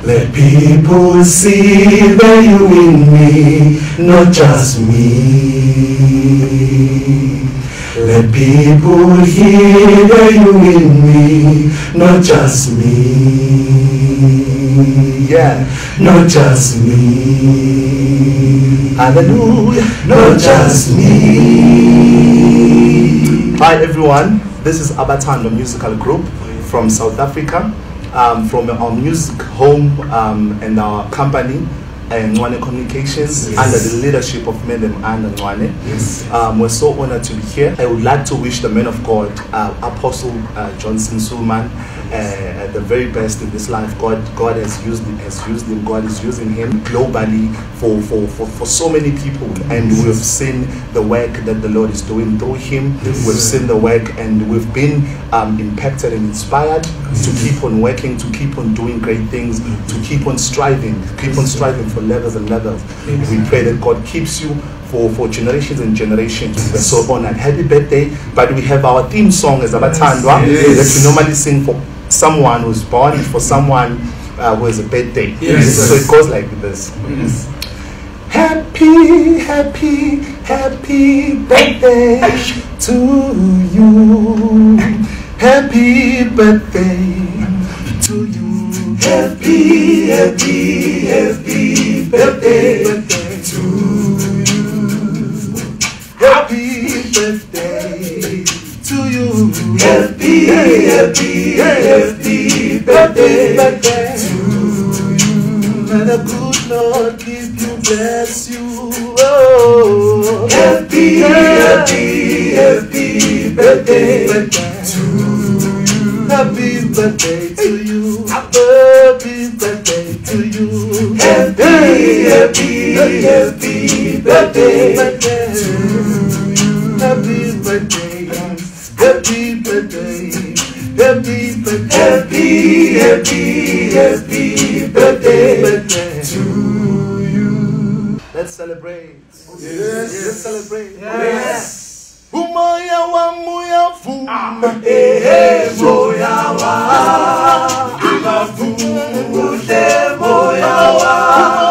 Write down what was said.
Let people see the you in me, not just me. Let people hear the you in me, not just me. Yeah, not just me. Hallelujah, not just me. Hi everyone, this is ABATHANDWA musical group from South Africa. From our music home and our company, Nwane Communications, yes, under the leadership of Madam and Nwane. Yes. We're so honored to be here. I would like to wish the man of God, Apostle Johnson Sulman, the very best in this life. God has used him. God is using him globally for so many people, and we've seen the work that the Lord is doing through him. Yes. We've seen the work, and we've been impacted and inspired to keep on working, to keep on doing great things, to keep on striving for levels and levels. Yes. We pray that God keeps you for generations and generations. Yes. We're so honored. Happy birthday. But we have our theme song as ABATHANDWA, yes, that we normally sing for someone who's born, for someone who has a birthday. Yes. So it goes like this. Yes. Happy, happy, happy birthday to you. Happy birthday to you. Happy, happy, happy birthday to you. Happy birthday to you. Happy, happy, happy birthday to you. And a good Lord keep you, bless you. Oh, happy, happy, happy birthday to you. Happy birthday to you. Happy birthday to you. Happy, happy, happy birthday to you. Happy birthday, happy birthday, happy birthday, happy, happy birthday to you. Let's celebrate. Yes, let's celebrate. Yes. Umoya wa muya fuma, moya wa, imafu, moya wa.